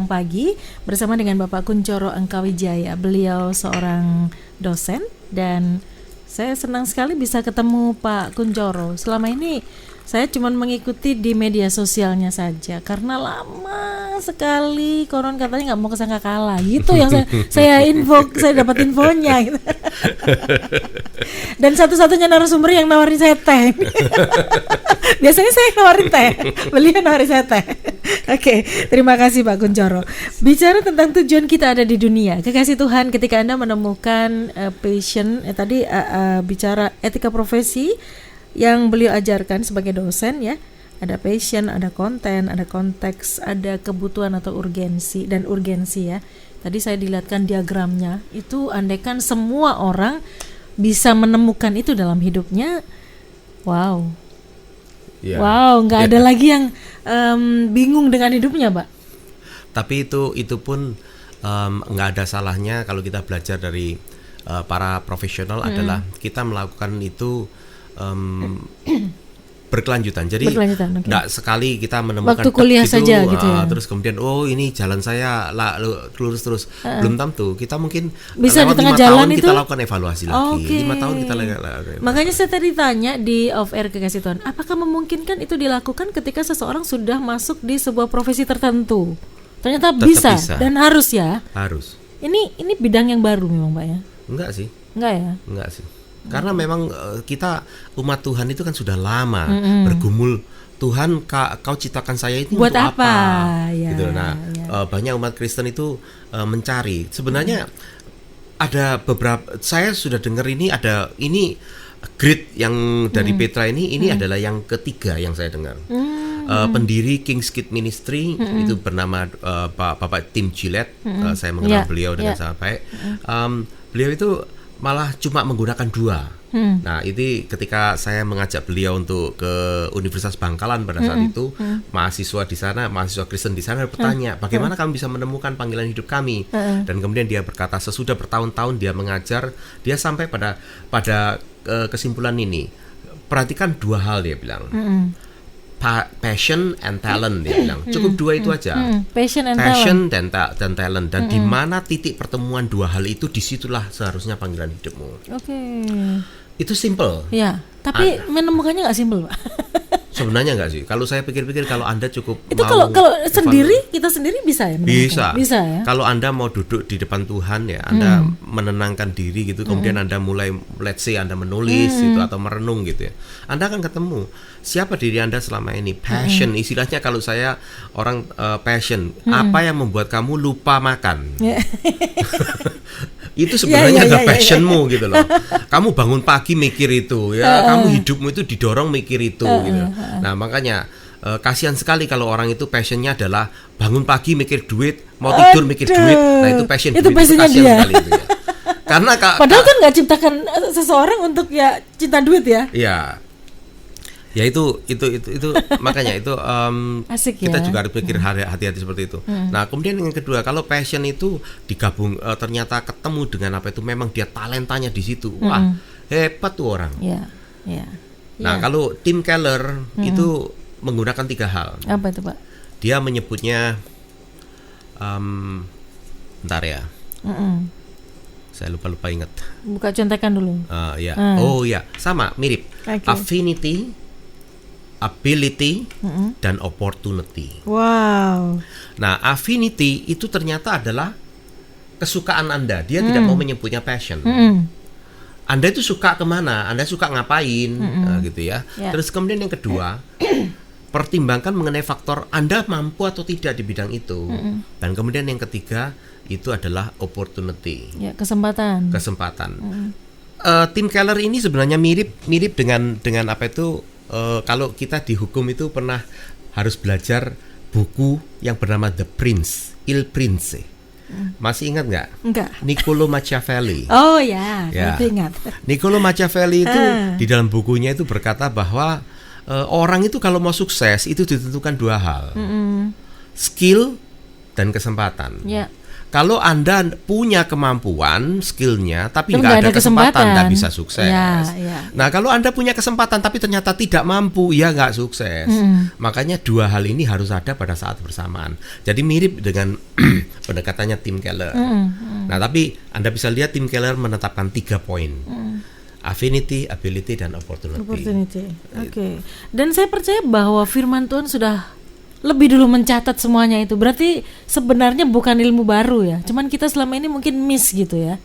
pagi bersama dengan Bapak Kunchoro Angkawijaya. Beliau seorang dosen dan saya senang sekali bisa ketemu Pak Kunchoro. Selama ini saya cuma mengikuti di media sosialnya saja karena lama sekali konon katanya nggak mau kesangka kalah gitu yang saya dapat infonya gitu. Dan satu-satunya narasumber yang nawarin saya teh. Biasanya saya nawarin teh, beliau nawarin saya teh. Oke, terima kasih Pak Kunchoro. Bicara tentang tujuan kita ada di dunia, kekasih Tuhan, ketika Anda menemukan passion, tadi bicara etika profesi yang beliau ajarkan sebagai dosen ya, ada passion, ada konten, ada konteks, ada kebutuhan atau urgensi ya. Tadi saya dilihatkan diagramnya, itu andaikan semua orang bisa menemukan itu dalam hidupnya, wow, nggak ada lagi yang bingung dengan hidupnya, Pak. Tapi itu pun nggak ada salahnya kalau kita belajar dari para profesional adalah kita melakukan itu berkelanjutan. Jadi nggak sekali kita menemukan waktu kuliah saja gitu ya. Terus kemudian ini jalan saya lurus terus. Belum tentu. Kita mungkin bisa lewat di tengah 5 jalan tahun itu kita lakukan evaluasi lagi. 5 tahun kita Makanya saya tadi tanya di off air kekasih Tuhan, apakah memungkinkan itu dilakukan ketika seseorang sudah masuk di sebuah profesi tertentu? Ternyata bisa dan harus ya. Harus. Ini bidang yang baru memang, Pak ya? Enggak sih. Enggak sih. Karena memang kita umat Tuhan itu kan sudah lama bergumul, Tuhan kau ciptakan saya itu buat untuk apa? Ya, gitu. Nah, banyak umat Kristen itu mencari. Sebenarnya ada beberapa, saya sudah dengar ini grid yang dari Petra ini adalah yang ketiga yang saya dengar. Pendiri King's Kid Ministry itu bernama Bapak Tim Gillette. Saya mengenal beliau dengan sangat baik. Beliau itu malah cuma menggunakan 2. Nah, itu ketika saya mengajak beliau untuk ke Universitas Bangkalan pada saat itu, mahasiswa di sana, mahasiswa Kristen di sana bertanya, bagaimana kami bisa menemukan panggilan hidup kami? Dan kemudian dia berkata, sesudah bertahun-tahun dia mengajar, dia sampai pada kesimpulan ini. Perhatikan 2 hal, dia bilang. Passion and talent, dia bilang. Cukup 2 itu aja. Passion dan talent. Dan di mana titik pertemuan 2 hal itu, disitulah seharusnya panggilan hidupmu. Itu simple. Ya, tapi menemukannya nggak simple, Pak. Sebenarnya nggak sih. Kalau saya pikir-pikir, kalau Anda cukup itu kalau kita sendiri bisa ya menemukan? Bisa ya. Kalau Anda mau duduk di depan Tuhan ya, Anda menenangkan diri gitu, kemudian Anda mulai, let's say Anda menulis gitu atau merenung gitu ya, Anda akan ketemu siapa diri Anda selama ini. Passion, istilahnya kalau saya orang passion, apa yang membuat kamu lupa makan? Itu sebenarnya adalah passionmu gitu loh. Kamu bangun pagi mikir itu ya, kamu hidupmu itu didorong mikir itu gitu. Nah, makanya kasihan sekali kalau orang itu passionnya adalah bangun pagi mikir duit, mau tidur mikir duit. Nah, itu passion. Itu passionnya dia. Sekali itu ya. Karena padahal kan nggak ciptakan seseorang untuk ya cinta duit ya. Iya. Ya itu makanya itu asik kita ya? juga harus pikir hati-hati seperti itu. Nah, kemudian yang kedua, kalau passion itu digabung ternyata ketemu dengan apa itu, memang dia talentanya di situ. Wah, hebat tuh orang. Nah, kalau Tim Keller itu menggunakan 3 hal. Apa itu, Pak? Dia menyebutnya bentar ya. Saya lupa ingat. Buka contekan dulu. Oh ya, sama, mirip. Affinity, ability, dan opportunity. Wow. Nah, affinity itu ternyata adalah kesukaan Anda. Dia tidak mau menyebutnya passion. Anda itu suka kemana? Anda suka ngapain? Gitu ya. Terus kemudian yang kedua, pertimbangkan mengenai faktor Anda mampu atau tidak di bidang itu. Dan kemudian yang ketiga itu adalah opportunity. Ya, kesempatan. Tim Keller ini sebenarnya mirip dengan apa itu? Kalau kita di hukum itu pernah harus belajar buku yang bernama The Prince, Il Prince. Masih ingat nggak? Enggak. Niccolo Machiavelli. Oh ya. Itu ingat. Niccolo Machiavelli itu di dalam bukunya itu berkata bahwa orang itu kalau mau sukses itu ditentukan 2 hal, skill dan kesempatan. Kalau Anda punya kemampuan, skillnya, tapi Tapi nggak nggak ada ada kesempatan, kesempatan. nggak bisa sukses. Ya. Nah, kalau Anda punya kesempatan tapi ternyata tidak mampu, ya nggak sukses. Makanya dua hal ini harus ada pada saat bersamaan. Jadi mirip dengan pendekatannya Tim Keller. Nah, tapi Anda bisa lihat Tim Keller menetapkan 3 poin. Affinity, ability, dan opportunity. Oke. Dan saya percaya bahwa firman Tuhan sudah lebih dulu mencatat semuanya itu. Berarti sebenarnya bukan ilmu baru ya. Cuman kita selama ini mungkin miss gitu ya.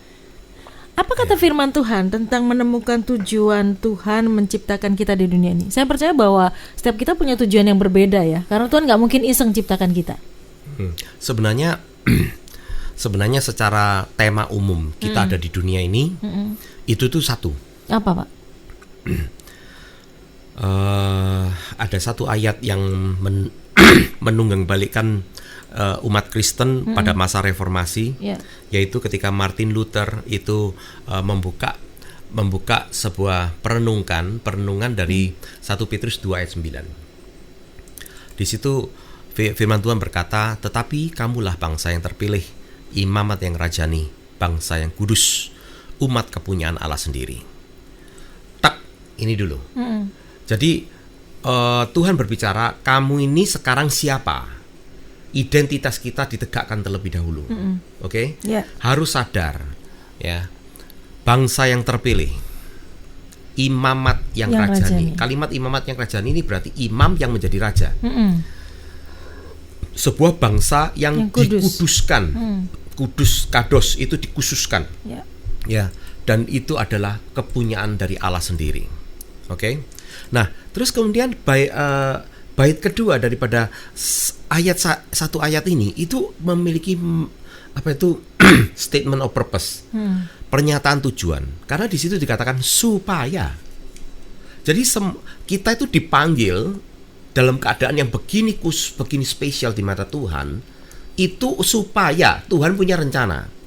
Apa kata firman Tuhan tentang menemukan tujuan Tuhan menciptakan kita di dunia ini? Saya percaya bahwa setiap kita punya tujuan yang berbeda ya. Karena Tuhan nggak mungkin iseng ciptakan kita. Sebenarnya secara tema umum kita ada di dunia ini, itu tuh satu. Apa Pak? Ada satu ayat yang menunggang-balikkan umat Kristen pada masa reformasi, yaitu ketika Martin Luther itu membuka sebuah perenungan dari 1 Petrus 2 ayat 9. Di situ firman Tuhan berkata, "Tetapi kamulah bangsa yang terpilih, imamat yang rajani, bangsa yang kudus, umat kepunyaan Allah sendiri." Tak, ini dulu. Jadi Tuhan berbicara, kamu ini sekarang siapa? Identitas kita ditegakkan terlebih dahulu. Oke? Harus sadar, ya. Bangsa yang terpilih, imamat yang rajani. Kalimat imamat yang rajani ini berarti imam yang menjadi raja. Sebuah bangsa yang dikuduskan. Kudus, kados itu dikhususkan. Ya, dan itu adalah kepunyaan dari Allah sendiri. Oke? Nah, terus kemudian bait kedua daripada satu ayat ini itu memiliki statement of purpose, pernyataan tujuan. Karena di situ dikatakan supaya. Jadi kita itu dipanggil dalam keadaan yang begini spesial di mata Tuhan, itu supaya Tuhan punya rencana.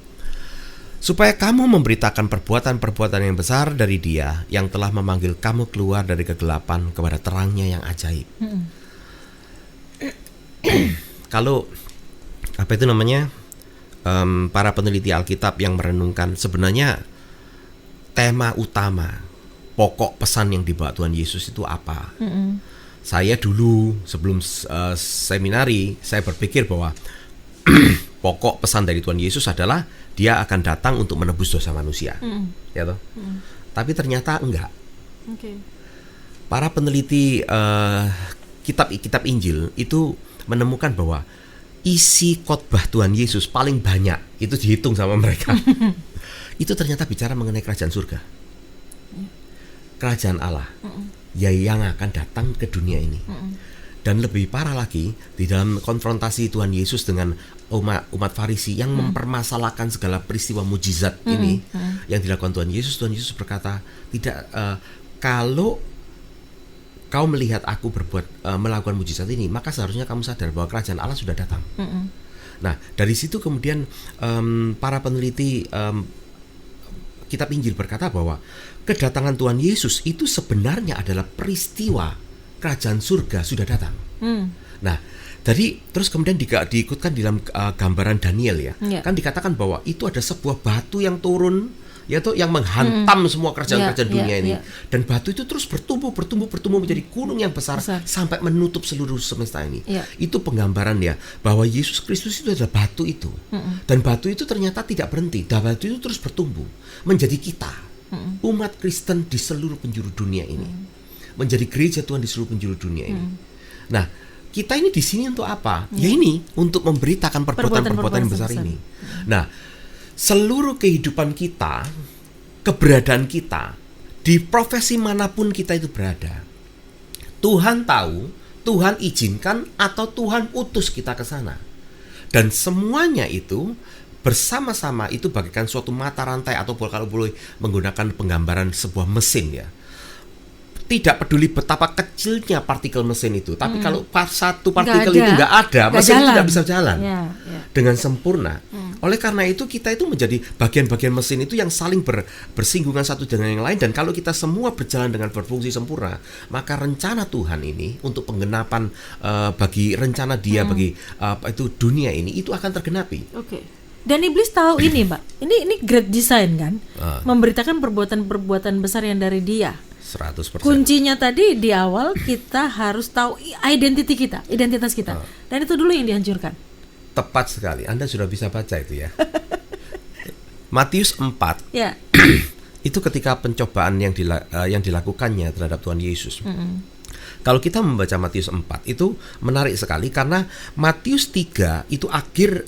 Supaya kamu memberitakan perbuatan-perbuatan yang besar dari Dia yang telah memanggil kamu keluar dari kegelapan kepada terangnya yang ajaib. Kalau para peneliti Alkitab yang merenungkan, sebenarnya tema utama, pokok pesan yang dibawa Tuhan Yesus itu apa? Saya dulu sebelum seminari, saya berpikir bahwa pokok pesan dari Tuhan Yesus adalah Dia akan datang untuk menebus dosa manusia, ya toh. Tapi ternyata enggak. Para peneliti kitab Injil itu menemukan bahwa isi khotbah Tuhan Yesus paling banyak itu dihitung sama mereka. Itu ternyata bicara mengenai kerajaan surga, kerajaan Allah, ya yang akan datang ke dunia ini. Dan lebih parah lagi, di dalam konfrontasi Tuhan Yesus dengan umat Farisi yang mempermasalahkan segala peristiwa mujizat ini yang dilakukan Tuhan Yesus berkata, tidak, kalau kau melihat aku melakukan mujizat ini, maka seharusnya kamu sadar bahwa kerajaan Allah sudah datang. Nah, dari situ kemudian para peneliti kitab Injil berkata bahwa kedatangan Tuhan Yesus itu sebenarnya adalah peristiwa kerajaan surga sudah datang. Nah, jadi terus kemudian diikutkan dalam gambaran Daniel ya. Kan dikatakan bahwa itu ada sebuah batu yang turun, yaitu yang menghantam semua kerajaan-kerajaan dunia ini. Dan batu itu terus bertumbuh menjadi gunung yang besar sampai menutup seluruh semesta ini. Itu penggambaran ya bahwa Yesus Kristus itu adalah batu itu. Dan batu itu ternyata tidak berhenti. Dan batu itu terus bertumbuh menjadi kita, umat Kristen di seluruh penjuru dunia ini. Menjadi gereja Tuhan di seluruh penjuru dunia ini. Nah, kita ini di sini untuk apa? Ya ini untuk memberitakan perbuatan-perbuatan yang besar ini. Nah, seluruh kehidupan kita, keberadaan kita di profesi manapun kita itu berada, Tuhan tahu, Tuhan izinkan atau Tuhan utus kita ke sana. Dan semuanya itu bersama-sama itu bagaikan suatu mata rantai, atau kalau boleh menggunakan penggambaran sebuah mesin ya. Tidak peduli betapa kecilnya partikel mesin itu, tapi kalau satu partikel itu nggak ada, mesin itu tidak bisa jalan dengan sempurna. Oleh karena itu kita itu menjadi bagian-bagian mesin itu yang saling bersinggungan satu dengan yang lain. Dan kalau kita semua berjalan dengan berfungsi sempurna, maka rencana Tuhan ini untuk penggenapan bagi rencana Dia bagi itu dunia ini itu akan tergenapi. Dan iblis tahu ini, Mbak. Ini great design kan? Memberitakan perbuatan-perbuatan besar yang dari dia. 100%. Kuncinya tadi di awal kita harus tahu identitas kita. Dan itu dulu yang dihancurkan. Tepat sekali. Anda sudah bisa baca itu ya. Matius 4. Ya. Itu ketika pencobaan yang dilakukannya terhadap Tuhan Yesus. Kalau kita membaca Matius 4 itu menarik sekali karena Matius 3 itu akhir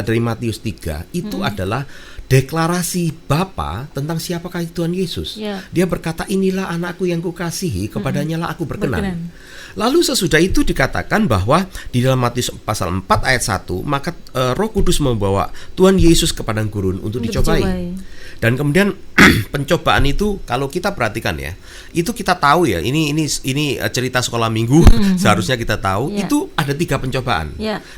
dari Matius 3 itu adalah deklarasi Bapa tentang siapakah Tuhan Yesus. Dia berkata, inilah anakku yang kukasihi, kepadanya lah aku berkenan. Lalu sesudah itu dikatakan bahwa di dalam Matius pasal 4 ayat 1, maka Roh Kudus membawa Tuhan Yesus ke padang gurun untuk dicobai. Dan kemudian pencobaan itu kalau kita perhatikan ya, itu kita tahu ya, ini cerita sekolah minggu, seharusnya kita tahu itu ada 3 pencobaan.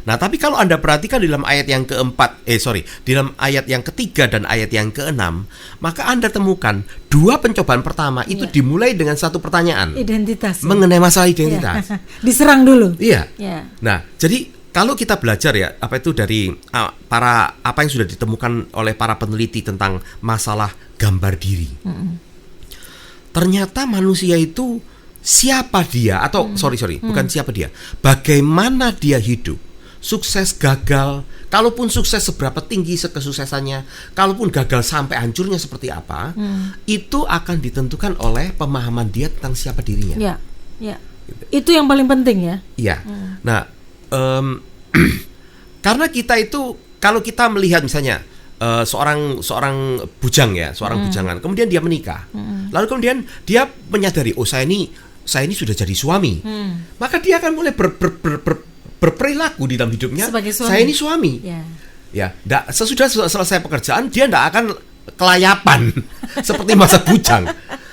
Nah, tapi kalau Anda perhatikan di dalam ayat yang di dalam ayat yang ketiga dan ayat yang keenam, maka Anda temukan 2 pencobaan pertama itu dimulai dengan satu pertanyaan. Identitas. Mengenai masalah identitas. Diserang dulu. Iya. Nah, jadi kalau kita belajar ya, dari apa yang sudah ditemukan oleh para peneliti tentang masalah gambar diri. Ternyata manusia itu siapa dia atau bukan siapa dia. Bagaimana dia hidup, sukses gagal, kalaupun sukses seberapa tinggi kesuksesannya, kalaupun gagal sampai hancurnya seperti apa, itu akan ditentukan oleh pemahaman dia tentang siapa dirinya. Gitu. Itu yang paling penting ya. Iya. Nah, karena kita itu kalau kita melihat misalnya seorang bujang ya, bujangan, kemudian dia menikah, lalu kemudian dia menyadari, saya ini sudah jadi suami, maka dia akan mulai berperilaku di dalam hidupnya, saya ini suami. Sesudah selesai pekerjaan dia tidak akan kelayapan seperti masa bujang.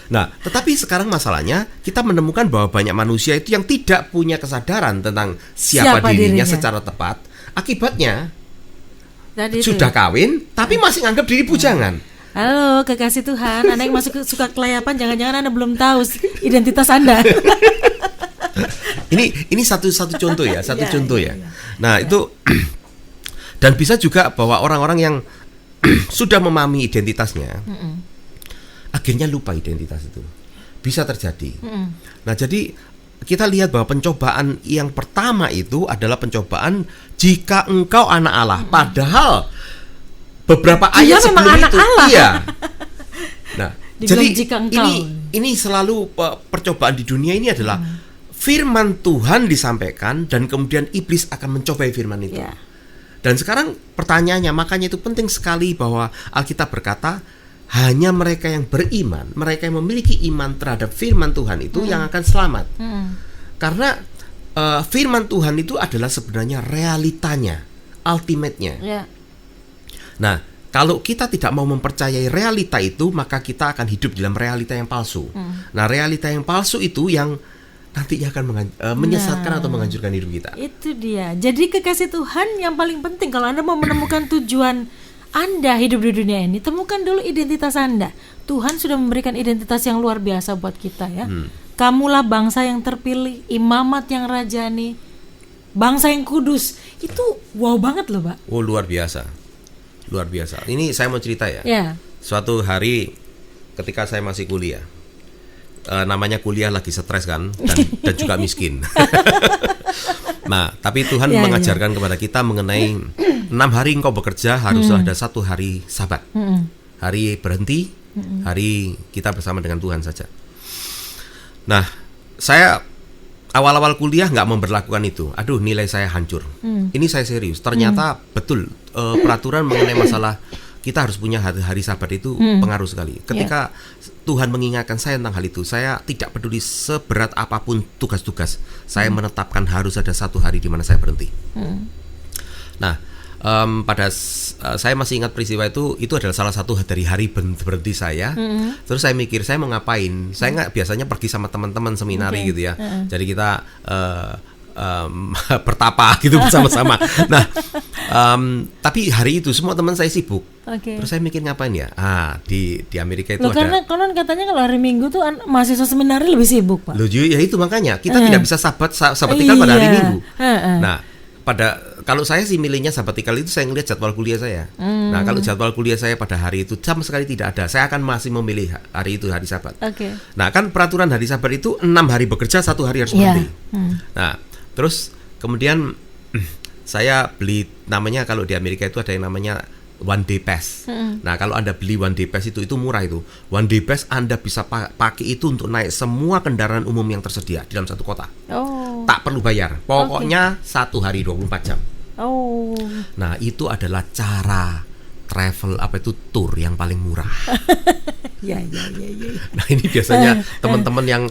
Nah, tetapi sekarang masalahnya kita menemukan bahwa banyak manusia itu yang tidak punya kesadaran tentang siapa dirinya secara tepat. Akibatnya sudah kawin tapi masih anggap diri bujangan. Halo kekasih Tuhan, Anda yang masih suka kelayapan, jangan-jangan Anda belum tahu identitas Anda. Ini satu contoh ya, contoh ya. Nah, itu dan bisa juga bahwa orang-orang yang sudah memahami identitasnya akhirnya lupa identitas itu. Bisa terjadi. Nah, jadi kita lihat bahwa pencobaan yang pertama itu adalah pencobaan jika engkau anak Allah. Padahal beberapa ayat sebelum itu iya. Nah, jadi ini selalu percobaan di dunia ini adalah firman Tuhan disampaikan dan kemudian iblis akan mencobai firman itu. Dan sekarang pertanyaannya, makanya itu penting sekali bahwa Alkitab berkata hanya mereka yang beriman, mereka yang memiliki iman terhadap firman Tuhan itu yang akan selamat. Karena firman Tuhan itu adalah sebenarnya realitanya, ultimate-nya. Nah, kalau kita tidak mau mempercayai realita itu, maka kita akan hidup dalam realita yang palsu. Nah, realita yang palsu itu yang nantinya akan menyesatkan atau menghancurkan hidup kita. Itu dia. Jadi kekasih Tuhan yang paling penting kalau Anda mau menemukan tujuan Anda hidup di dunia ini, temukan dulu identitas Anda. Tuhan sudah memberikan identitas yang luar biasa buat kita ya. Kamulah bangsa yang terpilih, imamat yang rajani, bangsa yang kudus. Itu wow banget loh, Pak. Oh, luar biasa. Luar biasa. Ini saya mau cerita ya. Suatu hari ketika saya masih kuliah, namanya kuliah lagi stres kan, dan juga miskin. Nah, tapi Tuhan mengajarkan kepada kita mengenai 6 hari engkau bekerja, haruslah ada 1 hari sabat. Hari berhenti, hari kita bersama dengan Tuhan saja. Nah, saya awal-awal kuliah nggak memberlakukan itu. Aduh, nilai saya hancur. Ini saya serius. Ternyata betul peraturan mengenai masalah kita harus punya hari sabat itu pengaruh sekali. Ketika Tuhan mengingatkan saya tentang hal itu, saya tidak peduli seberat apapun tugas-tugas, saya menetapkan harus ada 1 hari di mana saya berhenti. Nah, saya masih ingat peristiwa itu adalah salah satu dari hari berhenti saya. Terus saya mikir saya mau ngapain. Saya nggak biasanya pergi sama teman-teman seminari gitu ya. Jadi kita bertapa gitu bersama-sama. Nah, tapi hari itu semua teman saya sibuk. Terus saya mikir ngapain ya? Di Amerika itu ada. Karena konon katanya kalau hari Minggu tuh mahasiswa seminari lebih sibuk, Pak. Ya itu makanya kita tidak bisa sabatikal pada hari Minggu. Nah, Kalau saya sih milihnya sabbatical itu saya ngelihat jadwal kuliah saya. Nah, kalau jadwal kuliah saya pada hari itu sama sekali tidak ada, saya akan masih memilih hari itu hari Sabat. Nah, kan peraturan hari Sabat itu 6 hari bekerja, 1 hari harus berhenti. Nah, terus kemudian saya beli, namanya kalau di Amerika itu ada yang namanya one day pass. Nah, kalau Anda beli one day pass itu murah itu. One day pass Anda bisa pakai itu untuk naik semua kendaraan umum yang tersedia di dalam satu kota. Tak perlu bayar. Pokoknya 1 hari 24 jam. Nah, itu adalah cara travel tour yang paling murah. Ya. Nah, ini biasanya teman-teman yang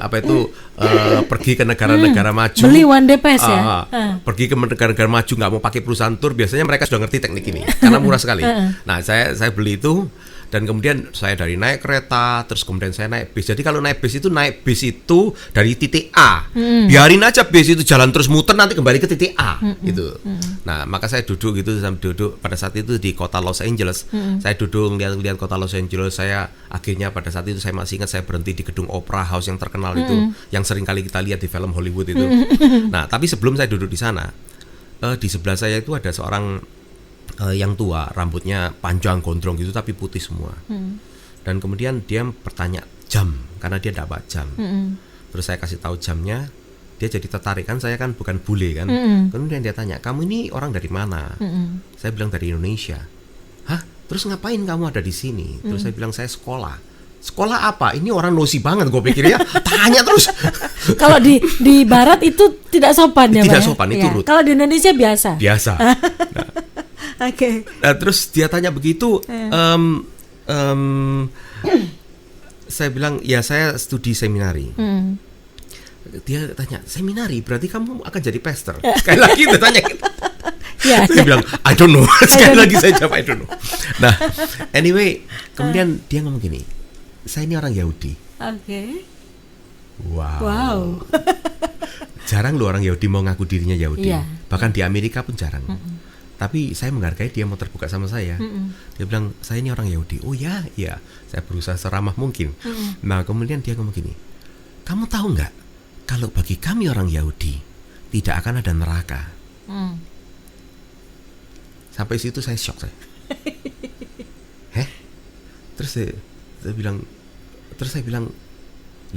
pergi ke negara-negara maju. Beli one day pass ya. Pergi ke negara-negara maju nggak mau pakai perusahaan tour, biasanya mereka sudah ngerti teknik ini karena murah sekali. Nah, saya beli itu. Dan kemudian saya dari naik kereta, terus kemudian saya naik bis. Jadi kalau naik bis itu dari titik A. Biarin aja bis itu jalan terus muter, nanti kembali ke titik A gitu. Nah, maka saya duduk pada saat itu di kota Los Angeles. Saya duduk lihat kota Los Angeles. Saya akhirnya pada saat itu saya masih ingat saya berhenti di gedung Opera House yang terkenal itu, yang sering kali kita lihat di film Hollywood itu. Nah, tapi sebelum saya duduk di sana, di sebelah saya itu ada seorang yang tua, rambutnya panjang gondrong gitu tapi putih semua. Dan kemudian dia bertanya jam karena dia dapat jam. Terus saya kasih tahu jamnya, dia jadi tertarik, kan saya kan bukan bule kan. Kemudian dia tanya, "Kamu ini orang dari mana?" Saya bilang dari Indonesia. "Hah? Terus ngapain kamu ada di sini?" Terus saya bilang, "Saya sekolah." "Sekolah apa?" Ini orang nosi banget gue pikir ya. Tanya terus. Kalau di barat itu tidak sopan ya, Tidak sopan, itu rude. Kalau di Indonesia biasa. Oke. Nah, terus dia tanya begitu, saya bilang, "Ya, saya studi seminari." Dia tanya, "Seminari berarti kamu akan jadi pastor?" Sekali lagi dia tanya gitu. Saya bilang, "I don't know." Sekali lagi saya jawab, "I don't know." Nah, anyway, kemudian dia ngomong gini, "Saya ini orang Yahudi." Wow. Jarang loh orang Yahudi mau ngaku dirinya Yahudi. Bahkan di Amerika pun jarang. Tapi saya menghargai dia mau terbuka sama saya. Dia bilang, "Saya ini orang Yahudi." "Oh ya." Saya berusaha seramah mungkin. Nah, kemudian dia ngomong gini, "Kamu tahu nggak, kalau bagi kami orang Yahudi tidak akan ada neraka." Sampai situ saya shock saya. Terus saya bilang,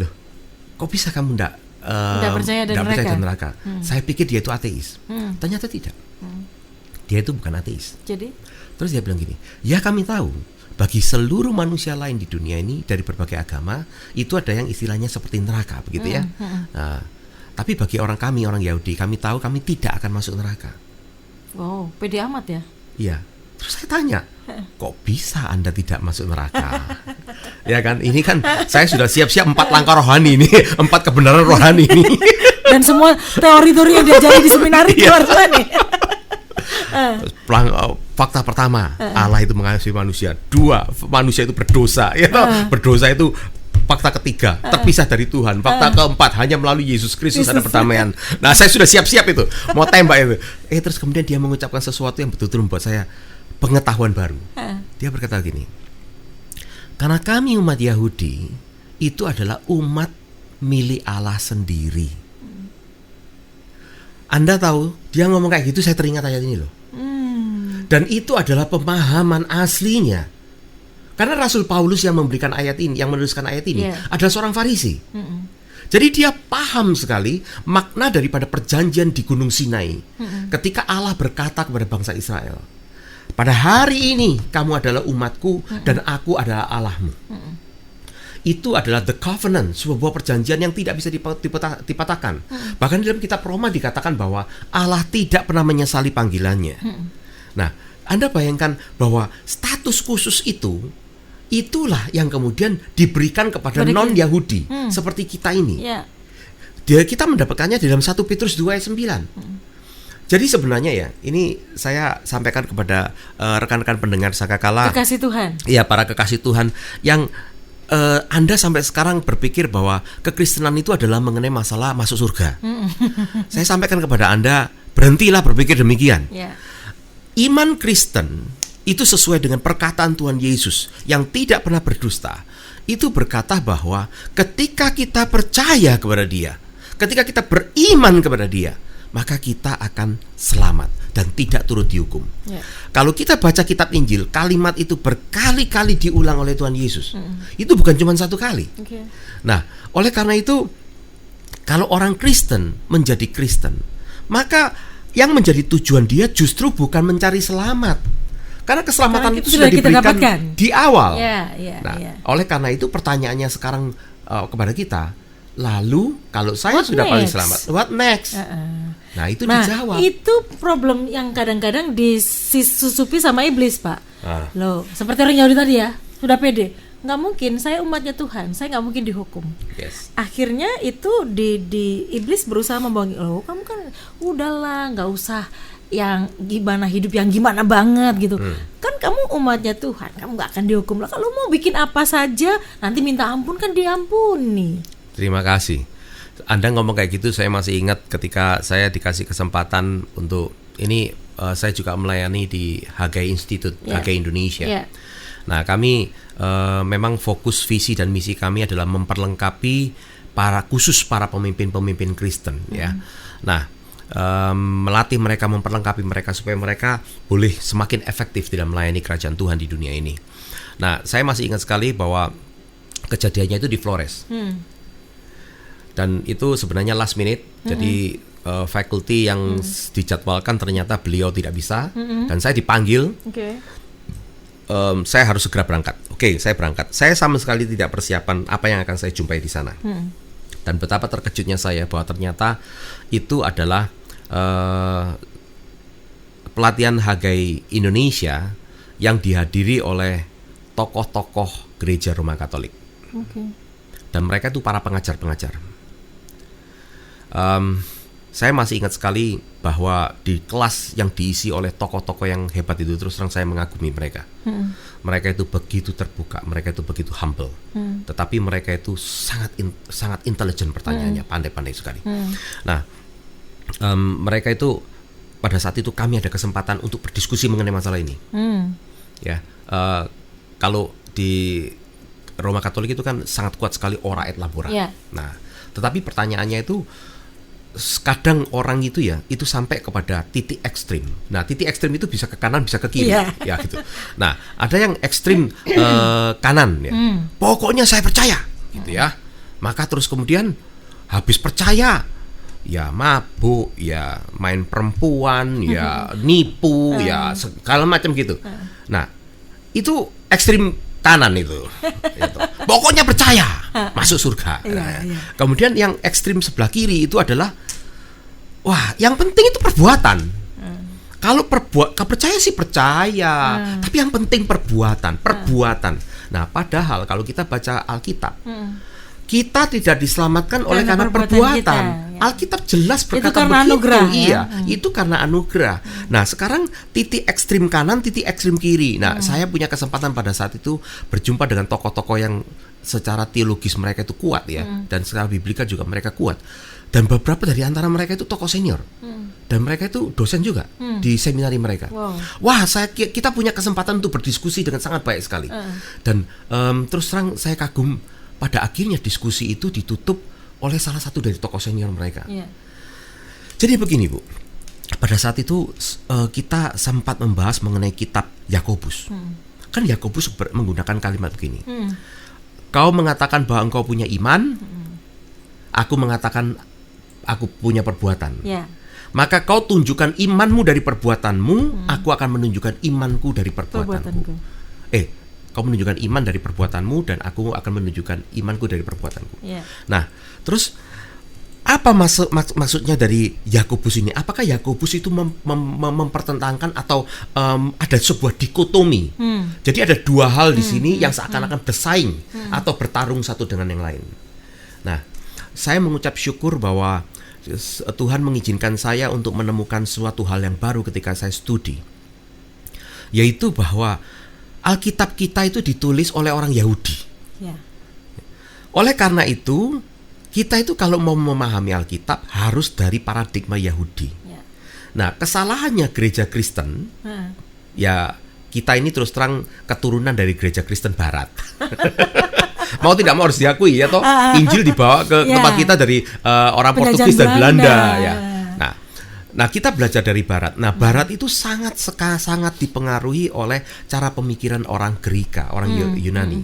"Loh, kok bisa kamu nggak percaya ada neraka?" Saya pikir dia itu ateis. Ternyata tidak. Dia itu bukan ateis. Jadi? Terus dia bilang gini, "Ya, kami tahu bagi seluruh manusia lain di dunia ini dari berbagai agama itu ada yang istilahnya seperti neraka, begitu ya. Nah, tapi bagi orang Yahudi, kami tahu kami tidak akan masuk neraka." Wow, pede amat ya? Iya. Terus saya tanya, "Kok bisa Anda tidak masuk neraka?" Ya kan, ini kan saya sudah siap-siap 4 langkah rohani ini, 4 kebenaran rohani ini. Dan semua teori-teori yang diajari di seminari keluar semua nih. Fakta pertama, Allah itu mengasihi manusia. 2, manusia itu berdosa. Berdosa itu fakta ketiga, terpisah dari Tuhan. Fakta keempat, hanya melalui Yesus Kristus ada perdamaian. Nah, saya sudah siap-siap itu, mau tembak itu. Terus kemudian dia mengucapkan sesuatu yang betul-betul membuat saya pengetahuan baru. Dia berkata gini, "Karena kami umat Yahudi itu adalah umat milik Allah sendiri." Anda tahu, dia ngomong kayak gitu, saya teringat ayat ini loh. Dan itu adalah pemahaman aslinya. Karena Rasul Paulus yang memberikan ayat ini, yang menuliskan ayat ini, adalah seorang Farisi. Jadi dia paham sekali makna daripada perjanjian di Gunung Sinai. Ketika Allah berkata kepada bangsa Israel, "Pada hari ini kamu adalah umatku dan aku adalah Allahmu." Itu adalah the covenant, sebuah perjanjian yang tidak bisa dipatahkan. Bahkan dalam kitab Roma dikatakan bahwa Allah tidak pernah menyesali panggilannya. Nah, Anda bayangkan bahwa status khusus itulah yang kemudian diberikan kepada non-Yahudi seperti kita ini. Kita mendapatkannya di dalam 1 Petrus 2 ayat 9. Jadi sebenarnya ya, ini saya sampaikan kepada rekan-rekan pendengar Sakakala, kekasih Tuhan. Ya, para kekasih Tuhan yang Anda sampai sekarang berpikir bahwa kekristenan itu adalah mengenai masalah masuk surga. Saya sampaikan kepada Anda, berhentilah berpikir demikian. Iman Kristen itu sesuai dengan perkataan Tuhan Yesus yang tidak pernah berdusta. Itu berkata bahwa ketika kita percaya kepada Dia, ketika kita beriman kepada Dia, maka kita akan selamat. dan tidak turut dihukum. Ya. Kalau kita baca kitab Injil, kalimat itu berkali-kali diulang oleh Tuhan Yesus. Itu bukan cuma satu kali. Okay. Nah, oleh karena itu, kalau orang Kristen menjadi Kristen, maka yang menjadi tujuan dia justru bukan mencari selamat, karena keselamatan itu sudah kita diberikan dapatkan di awal. Nah, oleh karena itu pertanyaannya sekarang kepada kita, lalu kalau saya What sudah paling next? selamat, what next? Nah, itu dijawab. Itu problem yang kadang-kadang disusupi sama iblis, Pak. Loh, seperti orang Yahudi tadi ya, sudah pede. Nggak mungkin, saya umatnya Tuhan, saya nggak mungkin dihukum. Yes. Akhirnya itu di iblis berusaha membohongi. Loh, kamu kan udahlah, nggak usah yang gimana hidup yang gimana banget gitu. Kan kamu umatnya Tuhan, kamu nggak akan dihukum lah. Kalau mau bikin apa saja, nanti minta ampun kan diampuni. Terima kasih. Anda ngomong kayak gitu, saya masih ingat ketika saya dikasih kesempatan untuk ini, saya juga melayani di Hagai Institute, Hagai Indonesia. Nah, kami memang fokus visi dan misi kami adalah memperlengkapi khusus para pemimpin-pemimpin Kristen, ya. Nah, melatih mereka, memperlengkapi mereka supaya mereka boleh semakin efektif dalam melayani kerajaan Tuhan di dunia ini. Nah, saya masih ingat sekali bahwa kejadiannya itu di Flores. Dan itu sebenarnya last minute. Jadi faculty yang dijadwalkan ternyata beliau tidak bisa, dan saya dipanggil. Saya harus segera berangkat. Oke, saya berangkat. Saya sama sekali tidak persiapan apa yang akan saya jumpai di sana. Dan betapa terkejutnya saya bahwa ternyata itu adalah pelatihan Hagai Indonesia yang dihadiri oleh tokoh-tokoh gereja Roma Katolik. Dan mereka itu para pengajar-pengajar. Saya masih ingat sekali bahwa di kelas yang diisi oleh tokoh-tokoh yang hebat itu, terus terang saya mengagumi mereka. Mereka itu begitu terbuka, mereka itu begitu humble. Tetapi mereka itu sangat intelijen pertanyaannya, pandai-pandai sekali. Nah, mereka itu pada saat itu kami ada kesempatan untuk berdiskusi mengenai masalah ini. Ya, kalau di Roma Katolik itu kan sangat kuat sekali ora et labora. Nah, tetapi pertanyaannya itu kadang orang itu itu sampai kepada titik ekstrim. Nah, titik ekstrim itu bisa ke kanan, bisa ke kiri, ya gitu. Nah, ada yang ekstrim kanan, ya. Pokoknya saya percaya, gitu ya. Maka terus kemudian habis percaya, ya mabuk, ya main perempuan, ya nipu, ya segala macam gitu. Nah, itu ekstrim kanan itu. Pokoknya percaya masuk surga. Kemudian yang ekstrim sebelah kiri itu adalah, wah, yang penting itu perbuatan. Kalau percaya sih percaya, tapi yang penting perbuatan. Nah, padahal kalau kita baca Alkitab, kita tidak diselamatkan oleh karena perbuatan. Alkitab jelas berkata itu karena begitu. Anugerah, itu karena anugerah. Nah, sekarang titik ekstrim kanan, titik ekstrim kiri. Nah, saya punya kesempatan pada saat itu berjumpa dengan tokoh-tokoh yang secara teologis mereka itu kuat, ya, dan secara biblika juga mereka kuat. Dan beberapa dari antara mereka itu tokoh senior. Dan mereka itu dosen juga di seminari mereka. Wah, kita punya kesempatan untuk berdiskusi dengan sangat baik sekali. Dan terus terang saya kagum. Pada akhirnya diskusi itu ditutup oleh salah satu dari tokoh senior mereka. Jadi begini, Bu. Pada saat itu kita sempat membahas mengenai kitab Yakobus. Kan Yakobus menggunakan kalimat begini. Kau mengatakan bahwa engkau punya iman, aku mengatakan aku punya perbuatan. Maka kau tunjukkan imanmu dari perbuatanmu, aku akan menunjukkan imanku dari perbuatanku. Kau menunjukkan iman dari perbuatanmu, dan aku akan menunjukkan imanku dari perbuatanku. Nah, terus apa maksudnya dari Yakobus ini? Apakah Yakobus itu mempertentangkan atau ada sebuah dikotomi? Jadi ada dua hal di sini yang seakan-akan bersaing atau bertarung satu dengan yang lain. Nah, saya mengucap syukur bahwa Tuhan mengizinkan saya untuk menemukan suatu hal yang baru ketika saya studi, yaitu bahwa Alkitab kita itu ditulis oleh orang Yahudi. Oleh karena itu, kita itu kalau mau memahami Alkitab harus dari paradigma Yahudi. Nah, kesalahannya gereja Kristen, ya kita ini terus terang keturunan dari gereja Kristen Barat. Mau tidak mau harus diakui, ya toh, Injil dibawa ke tempat kita dari orang Portugis dan Belanda, ya. Nah, Nah, kita belajar dari Barat. Nah, Barat itu sangat dipengaruhi oleh cara pemikiran orang Gerika, orang Yunani.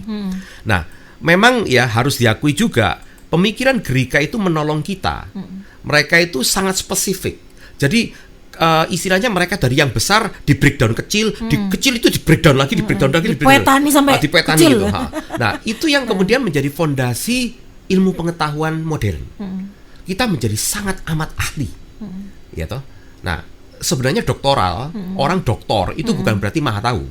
Nah, memang ya harus diakui juga, pemikiran Gerika itu menolong kita. Mereka itu sangat spesifik. Jadi istilahnya mereka dari yang besar di breakdown kecil, di kecil itu di breakdown lagi, di breakdown lagi, dipetani sampai dipetani kecil. gitu. Nah, itu yang kemudian menjadi fondasi ilmu pengetahuan modern. Kita menjadi sangat amat ahli. Ya toh. Nah, sebenarnya doktoral, orang doktor itu bukan berarti maha tahu.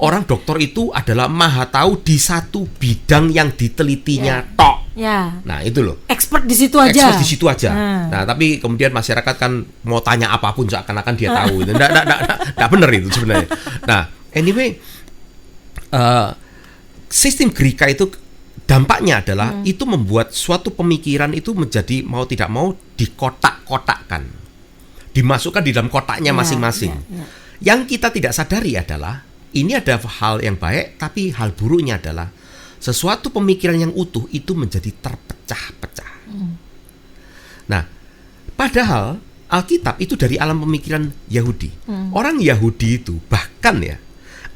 Orang doktor itu adalah maha tahu di satu bidang yang ditelitinya tok. Ya. Nah, itu loh. Expert di situ aja. Expert di situ aja. Nah, tapi kemudian masyarakat kan mau tanya apapun seakan-akan dia tahu. Nggak benar itu sebenarnya. Nah, anyway, sistem Gerika itu dampaknya adalah itu membuat suatu pemikiran itu menjadi mau tidak mau dikotak-kotakkan, dimasukkan di dalam kotaknya masing-masing. Yang kita tidak sadari adalah ini ada hal yang baik, tapi hal buruknya adalah sesuatu pemikiran yang utuh itu menjadi terpecah-pecah. Nah, padahal Alkitab itu dari alam pemikiran Yahudi. Orang Yahudi itu bahkan ya,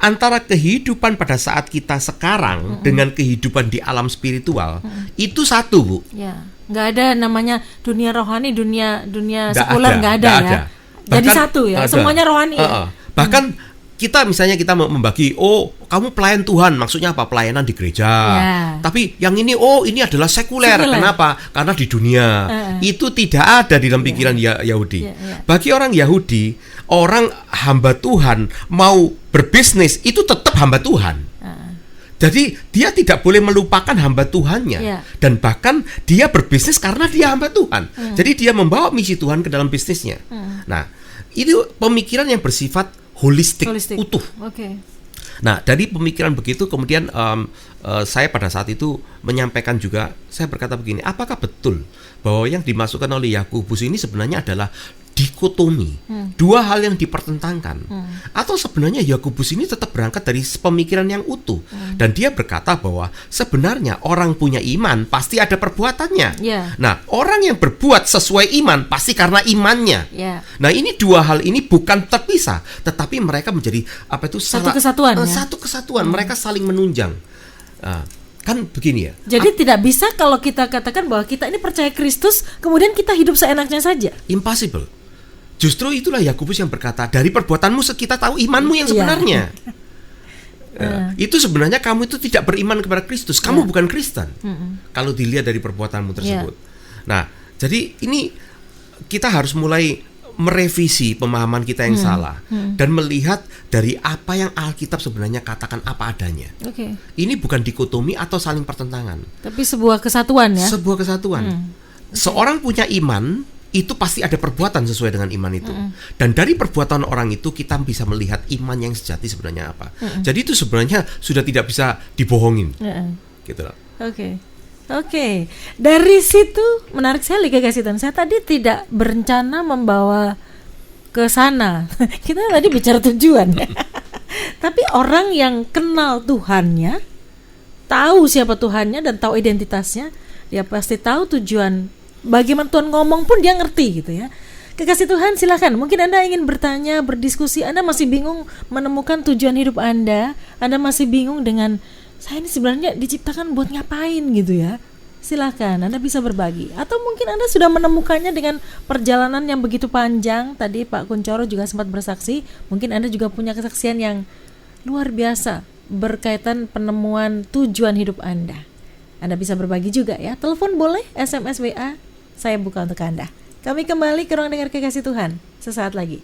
antara kehidupan pada saat kita sekarang dengan kehidupan di alam spiritual itu satu, Bu. Ya, nggak ada namanya dunia rohani, dunia Nggak sekuler, nggak ada ya. ada. Jadi Bahkan satu ya, ada. semuanya rohani. Bahkan kita misalnya kita membagi, oh kamu pelayan Tuhan, maksudnya apa? Pelayanan di gereja. Ya. Tapi yang ini, oh ini adalah sekuler. Kenapa? Karena di dunia itu tidak ada di dalam pikiran Yahudi. Bagi orang Yahudi, orang hamba Tuhan mau berbisnis itu tetap hamba Tuhan. Jadi dia tidak boleh melupakan hamba Tuhannya. Dan bahkan dia berbisnis karena dia hamba Tuhan. Jadi dia membawa misi Tuhan ke dalam bisnisnya. Nah, itu pemikiran yang bersifat holistik. Utuh. Nah, dari pemikiran begitu kemudian saya pada saat itu menyampaikan juga, saya berkata begini, apakah betul bahwa yang dimasukkan oleh Yakobus ini sebenarnya adalah dikotomi, dua hal yang dipertentangkan, atau sebenarnya Yakobus ini tetap berangkat dari pemikiran yang utuh, dan dia berkata bahwa sebenarnya orang punya iman pasti ada perbuatannya. Nah, orang yang berbuat sesuai iman pasti karena imannya. Nah, ini dua hal ini bukan terpisah, tetapi mereka menjadi satu kesatuan. Satu kesatuan, mereka saling menunjang. Kan begini ya. Jadi tidak bisa kalau kita katakan bahwa kita ini percaya Kristus, kemudian kita hidup seenaknya saja. Impossible. Justru itulah Yakobus yang berkata, dari perbuatanmu kita tahu imanmu yang sebenarnya. Itu sebenarnya kamu itu tidak beriman kepada Kristus. Kamu bukan Kristen. Kalau dilihat dari perbuatanmu tersebut. Nah, jadi ini kita harus mulai merevisi pemahaman kita yang salah dan melihat dari apa yang Alkitab sebenarnya katakan apa adanya. Ini bukan dikotomi atau saling pertentangan, tapi sebuah kesatuan ya. Sebuah kesatuan. Seorang punya iman itu pasti ada perbuatan sesuai dengan iman itu. Dan dari perbuatan orang itu kita bisa melihat iman yang sejati sebenarnya apa. Jadi itu sebenarnya sudah tidak bisa dibohongin. Gitu loh. Oke, dari situ menarik sekali kekasih Tuhan. Saya tadi tidak berencana membawa ke sana. Kita tadi bicara tujuan. Tapi orang yang kenal Tuhannya, tahu siapa Tuhannya dan tahu identitasnya, dia pasti tahu tujuan. Bagaimana Tuhan ngomong pun dia ngerti gitu ya. Kekasih Tuhan, silakan. Mungkin Anda ingin bertanya, berdiskusi. Anda masih bingung menemukan tujuan hidup Anda. Anda masih bingung dengan saya ini sebenarnya diciptakan buat ngapain gitu ya. Silakan, Anda bisa berbagi. Atau mungkin Anda sudah menemukannya dengan perjalanan yang begitu panjang. Tadi Pak Kunchoro juga sempat bersaksi. Mungkin Anda juga punya kesaksian yang luar biasa berkaitan penemuan tujuan hidup Anda. Anda bisa berbagi juga ya. Telepon boleh, SMS, WA. Saya buka untuk Anda. Kami kembali ke ruang dengar kekasih Tuhan sesaat lagi.